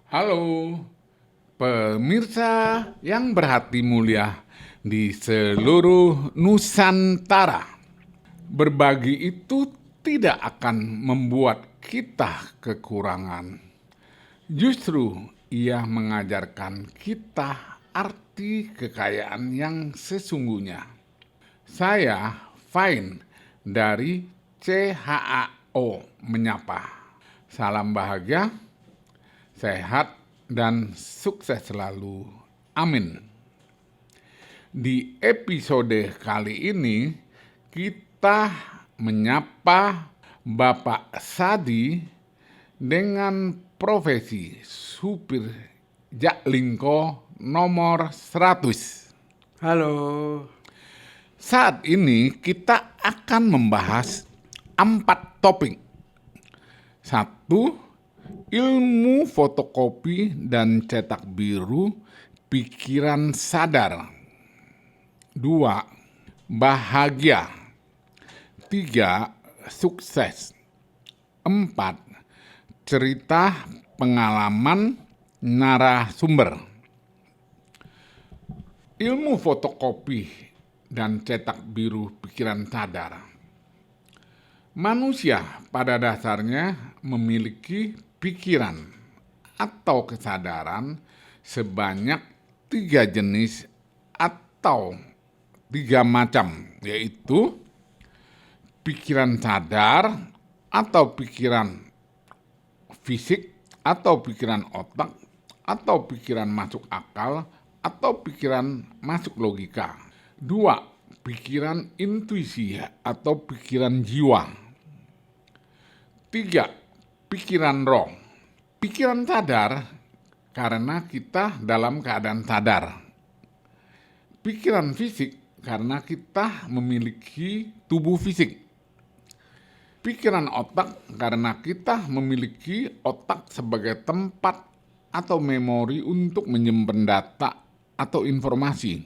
Halo, pemirsa yang berhati mulia di seluruh Nusantara. Berbagi itu tidak akan membuat kita kekurangan. Justru ia mengajarkan kita arti kekayaan yang sesungguhnya. Saya Fine dari CHAO menyapa. Salam bahagia, sehat, dan sukses selalu. Amin. Di episode kali ini, kita menyapa Bapak Sadi dengan profesi supir Jaklingko nomor 100. Halo. Saat ini kita akan membahas 4 topik. 1. Ilmu fotokopi dan cetak biru pikiran sadar. 2. Bahagia. 3. Sukses. 4. Cerita pengalaman narasumber. Ilmu fotokopi dan cetak biru pikiran sadar. Manusia pada dasarnya memiliki pikiran atau kesadaran sebanyak 3 jenis atau 3 macam, yaitu pikiran sadar atau pikiran fisik atau pikiran otak atau pikiran masuk akal atau pikiran masuk logika. 2. Pikiran intuisi atau pikiran jiwa. 3. Pikiran roh. Pikiran sadar karena kita dalam keadaan sadar. Pikiran fisik karena kita memiliki tubuh fisik. Pikiran otak karena kita memiliki otak sebagai tempat atau memori untuk menyimpan data atau informasi.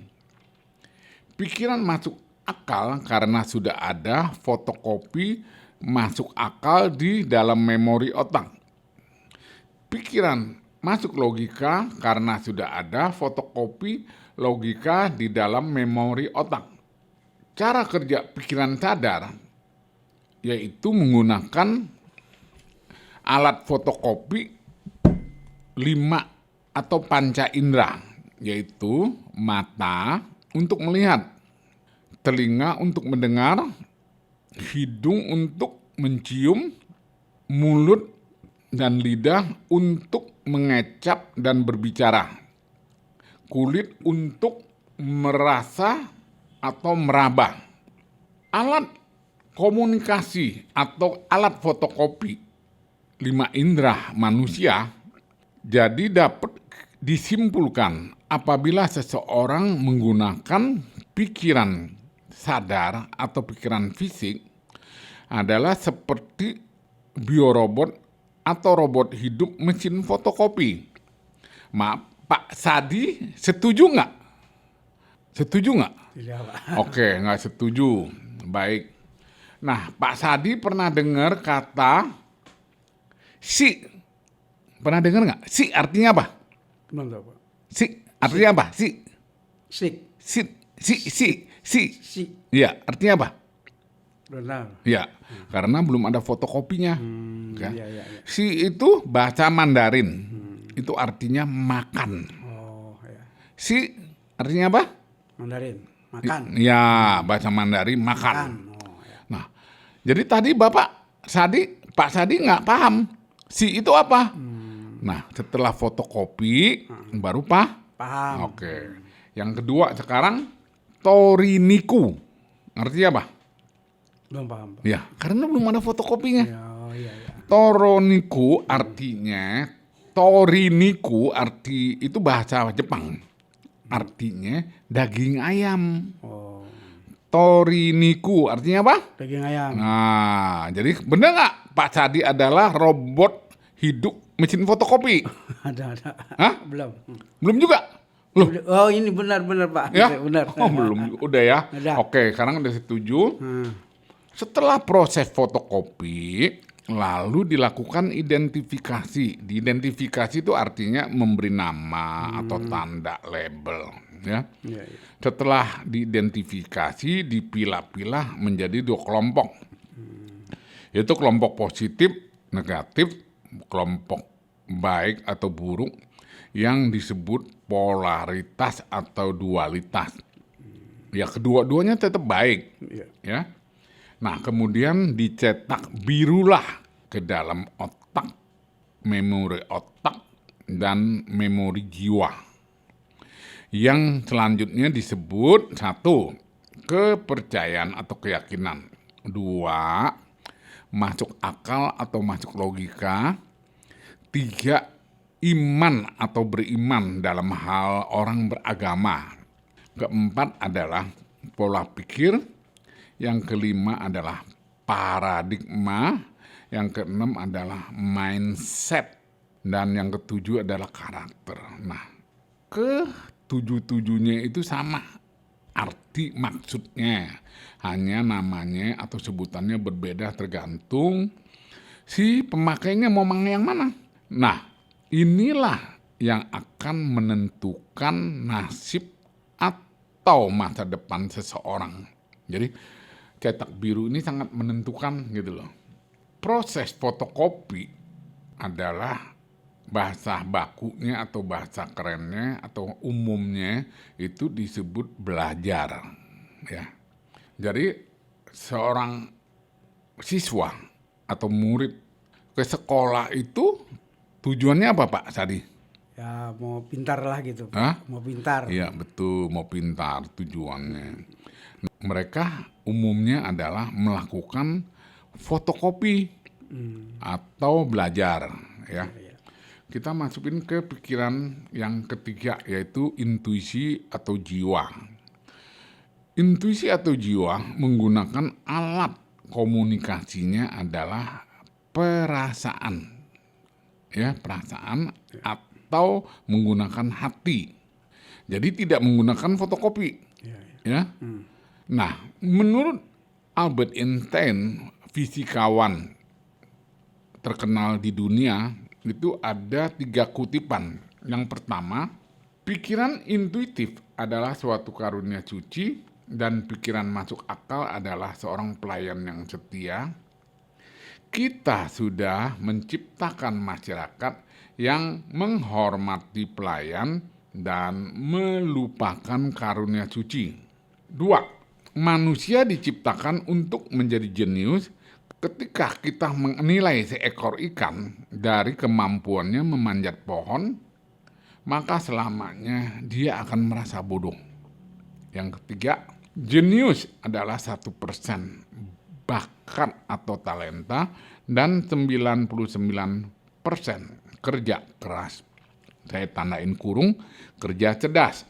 Pikiran masuk akal karena sudah ada fotokopi masuk akal di dalam memori otak. Pikiran masuk logika karena sudah ada fotokopi logika di dalam memori otak. Cara kerja pikiran sadar yaitu menggunakan alat fotokopi 5 atau panca indera, yaitu mata untuk melihat, telinga untuk mendengar, hidung untuk mencium, mulut dan lidah untuk mengecap dan berbicara, kulit untuk merasa atau meraba. Alat komunikasi atau alat fotokopi 5 indera manusia jadi dapat disimpulkan apabila seseorang menggunakan pikiran sadar atau pikiran fisik adalah seperti biorobot atau robot hidup mesin fotokopi. Maaf, Pak Sadi setuju nggak? Setuju nggak? Tidak, Pak. Oke, nggak setuju. Baik. Nah, Pak Sadi pernah dengar kata si. Pernah dengar nggak? Si artinya apa? Belum tahu, Pak. Si artinya apa? Si. Sik. Si. Ya, artinya apa? Belum tahu. Ya, karena belum ada fotokopinya. Kan? Iya. Si itu bahasa Mandarin. Itu artinya makan. Oh, ya. Si artinya apa? Mandarin. Makan. Ya, bahasa Mandarin makan. Oh, ya. Nah, jadi tadi Pak Sadi nggak paham si itu apa. Nah, setelah fotokopi baru Paham. Oke. Yang kedua sekarang toriniku. Artinya apa? Belum paham, Pak. Ya, karena belum ada fotokopinya. Iya. Toroniku arti itu bahasa Jepang. Artinya daging ayam. Oh, Toriniku artinya apa? daging ayam. Nah, jadi benar nggak Pak Sadi adalah robot hidup mesin fotokopi? Ada. Hah? Belum. Belum juga? Loh, Oh, ini benar, Pak. ya? Benar. Oh, belum. Udah ya? Udah. Oke, sekarang udah setuju. Setelah proses fotokopi, Lalu dilakukan identifikasi. Diidentifikasi itu artinya memberi nama atau tanda label, ya. Iya, iya. Setelah diidentifikasi, dipilah-pilah menjadi 2 kelompok. Yaitu kelompok positif, negatif, kelompok baik atau buruk yang disebut polaritas atau dualitas. Ya, kedua-duanya tetap baik, Iya. ya. Nah, kemudian dicetak birulah ke dalam otak, memori otak, dan memori jiwa. Yang selanjutnya disebut 1, kepercayaan atau keyakinan. 2, masuk akal atau masuk logika. 3, iman atau beriman dalam hal orang beragama. Keempat adalah pola pikir. Yang kelima adalah paradigma, yang keenam adalah mindset, dan yang ketujuh adalah karakter. Nah, ketujuh-tujuhnya itu sama arti maksudnya, hanya namanya atau sebutannya berbeda tergantung si pemakainya mau pakai yang mana. Nah, inilah yang akan menentukan nasib atau masa depan seseorang. Jadi cetak biru ini sangat menentukan gitu loh. Proses fotokopi adalah bahasa bakunya atau bahasa kerennya atau umumnya itu disebut belajar, ya. Jadi seorang siswa atau murid ke sekolah itu tujuannya apa, Pak Sadi? Ya mau pintar lah gitu, Pak. Hah? Mau pintar. Iya, betul, mau pintar tujuannya. Mereka umumnya adalah melakukan fotokopi atau belajar, ya. Kita masukin ke pikiran yang ketiga, yaitu intuisi atau jiwa. Intuisi atau jiwa menggunakan alat komunikasinya adalah perasaan, ya, perasaan atau menggunakan hati. Jadi tidak menggunakan fotokopi, Iya, iya. ya. Nah, menurut Albert Einstein, fisikawan terkenal di dunia, itu ada 3 kutipan. Yang pertama, pikiran intuitif adalah suatu karunia suci dan pikiran masuk akal adalah seorang pelayan yang setia. Kita sudah menciptakan masyarakat yang menghormati pelayan dan melupakan karunia suci. 2, manusia diciptakan untuk menjadi jenius. Ketika kita menilai seekor ikan dari kemampuannya memanjat pohon, maka selamanya dia akan merasa bodoh. Yang ketiga, jenius adalah 1% bakat atau talenta dan 99% kerja keras. Saya tandain kurung, kerja cerdas.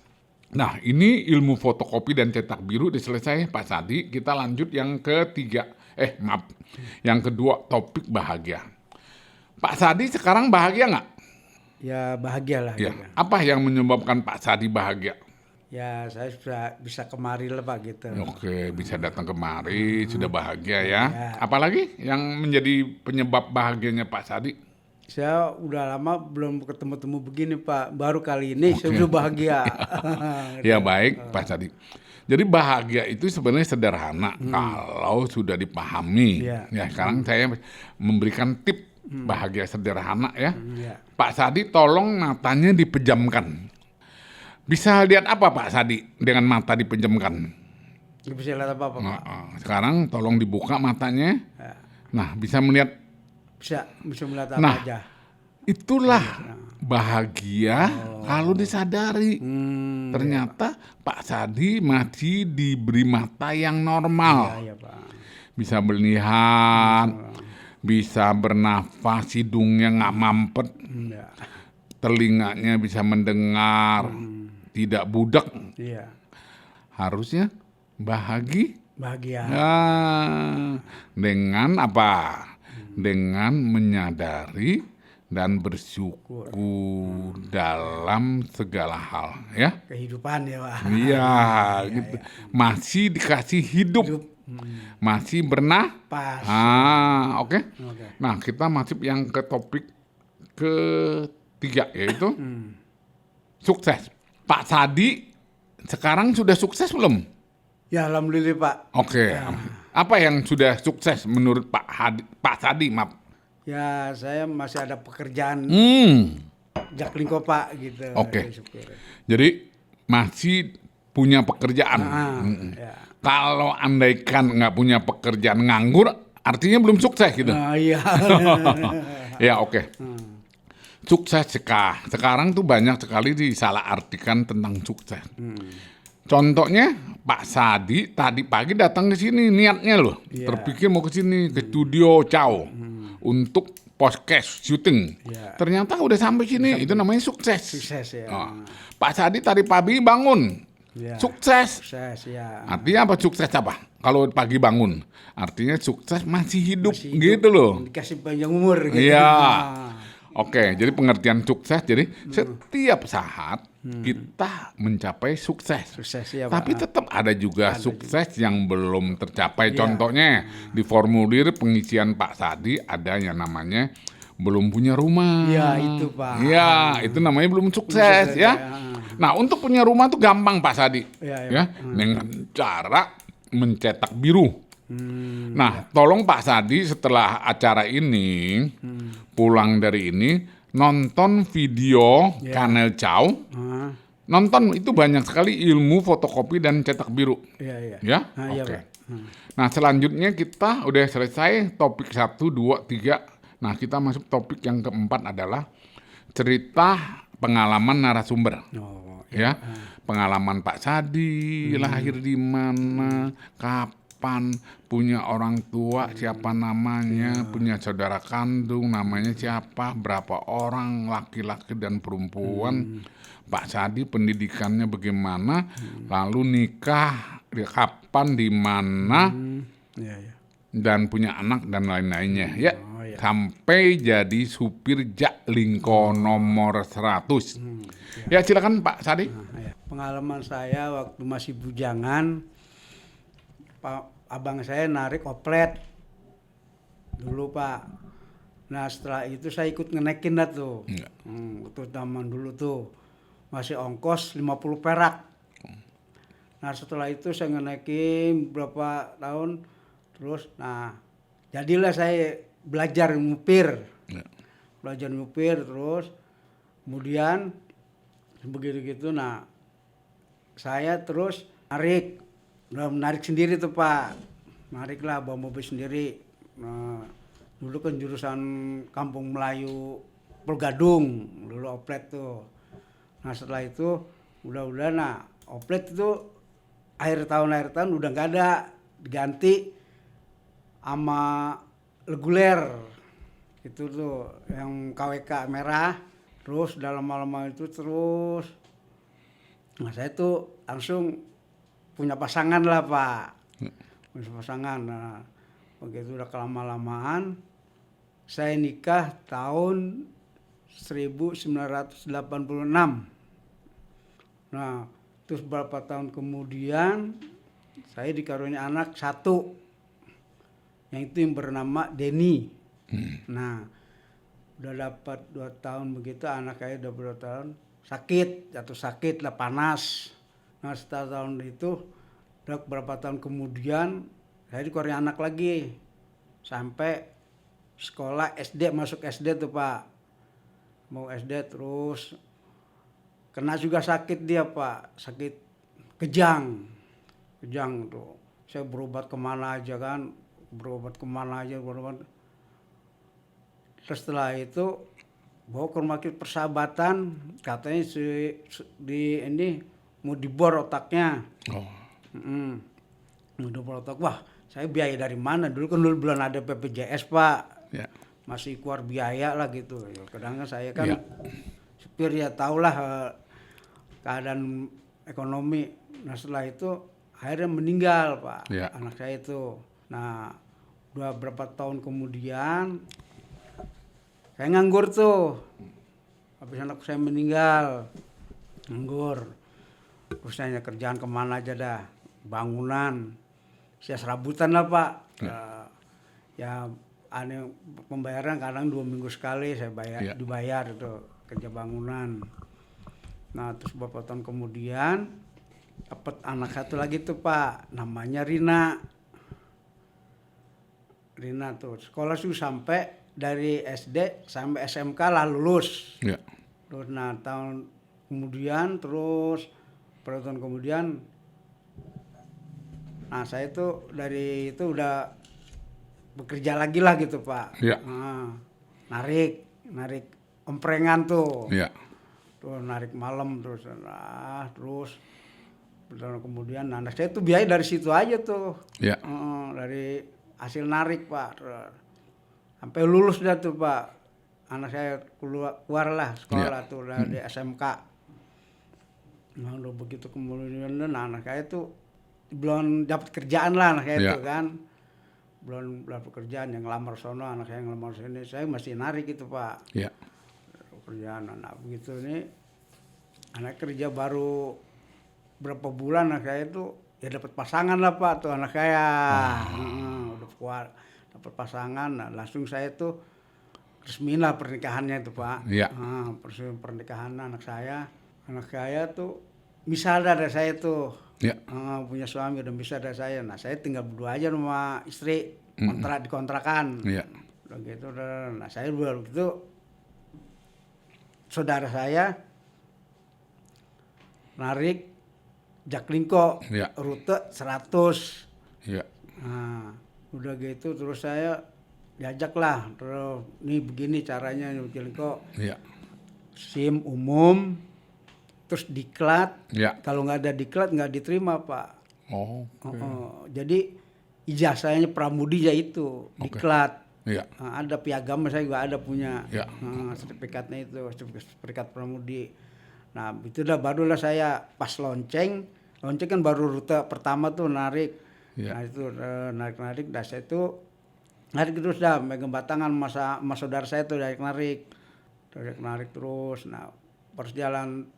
Nah, ini ilmu fotokopi dan cetak biru udah selesai, Pak Sadi. Kita lanjut yang ketiga. Yang kedua, topik bahagia. Pak Sadi sekarang bahagia nggak? Ya bahagialah. Ya. Gitu. Apa yang menyebabkan Pak Sadi bahagia? Ya saya sudah bisa kemari lah Pak gitu. Oke, bisa datang kemari, sudah bahagia ya. Ya. Apalagi yang menjadi penyebab bahagianya Pak Sadi? Saya udah lama belum ketemu-temu begini Pak. Baru kali ini saya udah bahagia. Ya baik Pak Sadi. Jadi bahagia itu sebenarnya sederhana kalau sudah dipahami. Ya. Ya, sekarang saya memberikan tip bahagia sederhana ya. Ya. Pak Sadi tolong matanya dipejamkan. Bisa lihat apa Pak Sadi dengan mata dipejamkan? Nggak bisa lihat apa-apa Pak. Nah, sekarang tolong dibuka matanya. Ya. Nah, bisa melihat. Bisa melihat apa Nah, aja. Itulah bahagia kalau disadari. Ternyata Pak Sadi masih diberi mata yang normal. Iya Pak. Bisa melihat, bisa bernafas, hidungnya nggak mampet, Ya. telinganya bisa mendengar, tidak budak. Iya. Harusnya bahagia. Bahagia. Nah, dengan apa? Dengan menyadari dan bersyukur dalam segala hal, ya. Kehidupan ya Pak. Iya, gitu. Masih dikasih hidup. Masih Pas. oke. Oke. Nah, kita masuk yang ke topik ketiga, yaitu sukses. Pak Sadi sekarang sudah sukses belum? Ya alhamdulillah Pak. Oke. Apa yang sudah sukses menurut Pak Sadi? Maaf. Ya saya masih ada pekerjaan jaklingko Pak gitu. Oke. jadi supir. Jadi masih punya pekerjaan. Ya. Kalau andaikan nggak punya pekerjaan, nganggur, artinya belum sukses gitu. Iya. Ya, oke. Sukses sekarang tuh banyak sekali disalahartikan tentang sukses. Contohnya Pak Sadi tadi pagi datang ke sini niatnya loh, terpikir mau ke sini ke studio Chow untuk podcast syuting. Ternyata udah sampai sini, itu namanya sukses. Sukses ya. Pak Sadi tadi pagi bangun, sukses. Sukses ya. Artinya apa sukses apa? Kalau pagi bangun, artinya sukses masih hidup gitu loh. Dikasih panjang umur gitu. Iya. Oke, jadi pengertian sukses, jadi setiap saat kita mencapai sukses. Sukses ya Pak. Tapi tetap ada juga sukses yang belum tercapai. Contohnya di formulir pengisian Pak Sadi ada yang namanya belum punya rumah. Iya itu Pak. Iya, itu namanya belum sukses ya. Nah, untuk punya rumah tuh gampang Pak Sadi. Ya, dengan cara mencetak biru. Nah, tolong Pak Sadi setelah acara ini pulang dari ini nonton video Kanel Chow. Nonton itu banyak sekali ilmu fotokopi dan cetak biru. Iya. Ya? Iya, Oke. Pak. Nah, selanjutnya kita udah selesai topik 1, 2, 3. Nah, kita masuk topik yang keempat adalah cerita pengalaman narasumber. Oh, Ya, pengalaman Pak Sadi lahir di mana, kapan, punya orang tua siapa namanya, punya saudara kandung namanya siapa, berapa orang laki-laki dan perempuan, Pak Sadi pendidikannya bagaimana, lalu nikah kapan, di mana, dan punya anak dan lain-lainnya ya. Sampai jadi supir jaklingko nomor 100. Ya silakan Pak Sadi. Pengalaman saya waktu masih bujangan, abang saya narik oplet dulu Pak. Nah setelah itu saya ikut ngenekin dah tuh. Waktu zaman dulu tuh masih ongkos 50 perak. Nah setelah itu saya ngenekin berapa tahun terus. Nah jadilah saya belajar nyupir. Belajar nyupir terus. Kemudian begitu-gitu, nah saya terus narik sendiri tuh Pak, nariklah bawa mobil sendiri. Nah, dulu kan jurusan Kampung Melayu Pelgadung, dulu oplet tuh. Nah setelah itu udah nah oplet itu akhir tahun udah nggak ada, diganti sama reguler itu tuh yang KWK merah. Terus dalam lama itu terus, nah saya tuh langsung punya pasangan lah Pak, punya pasangan. Nah begitu udah kelama-lamaan, saya nikah tahun 1986. Nah terus beberapa tahun kemudian saya dikaruniai anak 1, yang itu yang bernama Denny. Nah udah dapat 2 tahun begitu, anak saya udah 2 tahun jatuh sakit lah, panas. Nah setelah tahun itu udah beberapa tahun kemudian saya dikeluarin anak lagi sampai sekolah SD, masuk SD tuh Pak, mau SD terus kena juga sakit dia Pak, sakit kejang tuh. Saya berobat kemana aja. Terus setelah itu bawa ke rumah sakit Persahabatan, katanya ini mau dibor otaknya. Mau dibor otak, wah saya biaya dari mana? Dulu kan belum ada BPJS Pak, masih keluar biaya lah gitu. Kadang kan saya kan supir ya tahulah keadaan ekonomi. Nah setelah itu akhirnya meninggal Pak, anak saya itu. Nah udah berapa tahun kemudian saya nganggur tuh, habis anak saya meninggal, nganggur. Terus saya kerjaan kemana aja dah, bangunan. usia serabutan lah Pak. Ya. Ya aneh pembayaran kadang 2 minggu sekali saya Ya. dibayar itu kerja bangunan. Nah terus beberapa tahun kemudian dapat anak satu lagi tuh Pak, namanya Rina. Rina tuh sekolah tuh sampai dari SD sampai SMK lah lulus. Ya. Terus nah tahun kemudian terus beberapa tahun kemudian, nah saya tuh dari itu udah bekerja lagi lah gitu Pak. Ya. Narik emprengan tuh. Ya. Tuh narik malam terus beberapa tahun kemudian anak saya tuh biaya dari situ aja tuh. Ya. Dari hasil narik Pak. Terus sampai lulus dah tuh Pak. Anak saya keluar lah sekolah tuh dari SMK. Nah udah begitu kemudian anak saya tuh belum dapat kerjaan lah anak saya tuh kan. Belum dapat kerjaan, yang ngelamar sono anak saya yang ngelamar sini, saya masih narik itu Pak. Ya. Kerjaan anak begitu nih, anak kerja baru berapa bulan anak saya tuh ya dapat pasangan lah Pak tuh anak saya. Udah kuat dapat pasangan, nah, langsung saya tuh resmiin lah pernikahannya itu Pak. Ya. Pernikahan anak saya tuh misal dari saya tuh. Ya. Punya suami udah bisa dari saya. Nah saya tinggal berdua aja sama istri, dikontrakan. Ya. Udah gitu, nah saya baru gitu, saudara saya narik Jaklingko, Ya. rute 100. Ya. Nah, udah gitu terus saya diajak lah, terus nih begini caranya Jaklingko, Ya. SIM umum, terus diklat. Ya. Kalau nggak ada diklat nggak diterima Pak. Oh. Jadi ijazahnya pramudi ya itu diklat. Ya. Ada piagam, saya juga ada punya Ya. sertifikatnya itu, sertifikat pramudi. Nah itu udah barulah saya pas lonceng kan baru rute pertama tuh narik. Ya. Nah itu narik dah saya tuh narik terus dah megang batangan mas saudara saya tuh narik terus. Nah perjalanan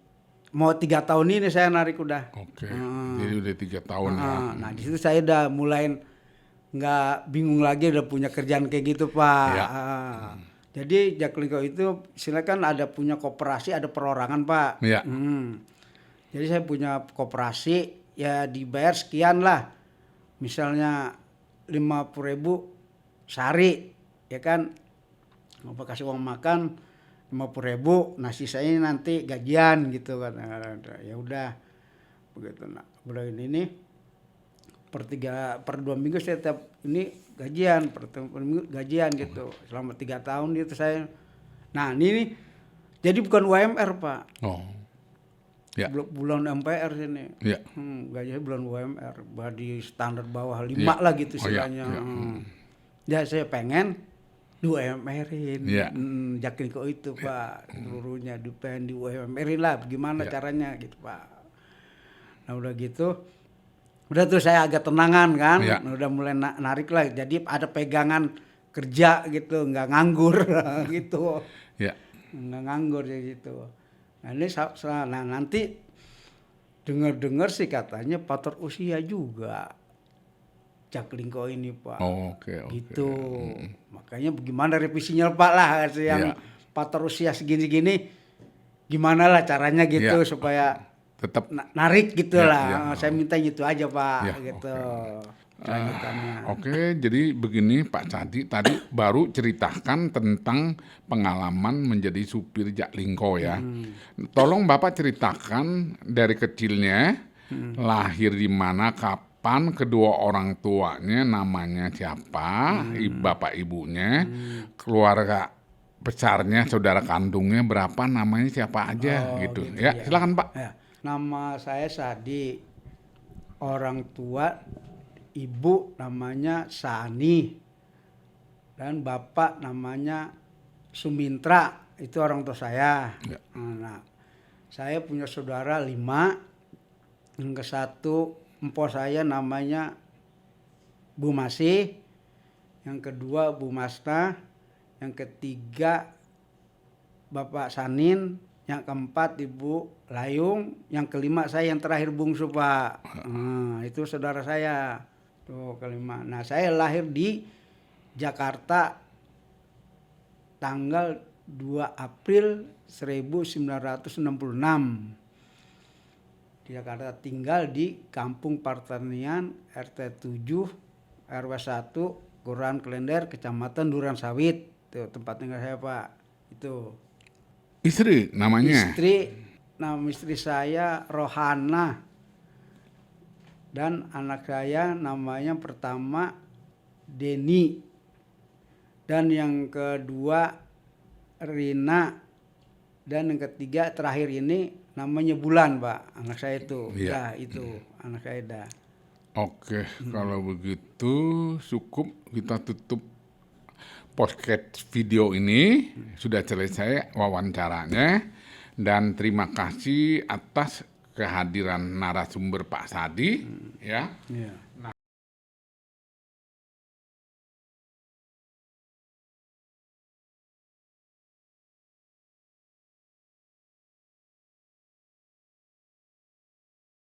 mau 3 tahun ini saya narik udah. Oke. Jadi udah 3 tahun ya. Nah di situ saya udah mulai nggak bingung lagi, udah punya kerjaan kayak gitu Pak. Ya. Jadi Jaklingko itu silakan ada punya koperasi, ada perorangan Pak. Ya. Jadi saya punya koperasi ya dibayar sekian lah. Misalnya 50.000 sehari, ya kan? Mau kasih uang makan 50.000, nah sisanya nanti gajian gitu kan. Ya udah begitu. Nah bulan ini per 2 minggu saya tiap ini gajian, per minggu gajian gitu selama 3 tahun itu saya. Nah ini nih, jadi bukan UMR Pak. Oh. Ya. Bulan MPR sini. Ya. Gajinya bulan UMR, di standar bawah 5 Ya. lah gitu Oh, ya. istilahnya. Ya. Ya saya pengen di UMR-in. Ya. Jaklingko itu Pak, seluruhnya pengen di UMR-in lah, gimana caranya gitu Pak. Nah udah gitu, udah tuh saya agak tenangan kan, udah mulai narik lah, jadi ada pegangan kerja gitu, nggak nganggur gitu. Ya. Nggak nganggur ya gitu. Nah ini nanti dengar sih katanya pator usia juga Jaklingko ini Pak. Oke. Gitu. Makanya bagaimana revisinya Pak lah yang pator usia segini-gini, gimana lah caranya gitu supaya tetap narik gitu lah. Saya minta gitu aja Pak gitu. Oke, jadi begini Pak Cadi, tadi baru ceritakan tentang pengalaman menjadi supir Jaklingko ya. Tolong Bapak ceritakan dari kecilnya, lahir di mana, kapan, kedua orang tuanya namanya siapa, bapak ibunya, keluarga besarnya, saudara kandungnya berapa, namanya siapa aja gitu. Ya, silakan Pak. Ya. Nama saya Sadi, orang tua ibu namanya Sani, dan bapak namanya Sumintra, itu orang tua saya. Ya. Nah, saya punya saudara 5, yang ke satu empo saya namanya Bu Masih, yang kedua Bu Masna, yang ketiga Bapak Sanin, yang keempat Ibu Layung, yang kelima saya yang terakhir bungsu Pak. Itu saudara saya. Tuh kelima. Nah, saya lahir di Jakarta tanggal 2 April 1966. Di Jakarta, tinggal di Kampung Pertanian RT 7 RW 1 Kelurahan Klender, Kecamatan Duran Sawit. Tuh tempat tinggal saya, Pak. Itu. Istri namanya? Nama istri saya Rohana. Dan anak saya namanya pertama Deni. Dan yang kedua Rina. Dan yang ketiga terakhir ini namanya Bulan, Pak. Anak saya itu. Iya. Ya, itu anak saya dah. Oke, kalau begitu cukup kita tutup podcast video ini. Sudah selesai wawancaranya. Dan terima kasih atas kehadiran narasumber Pak Sadi. Ya. Iya.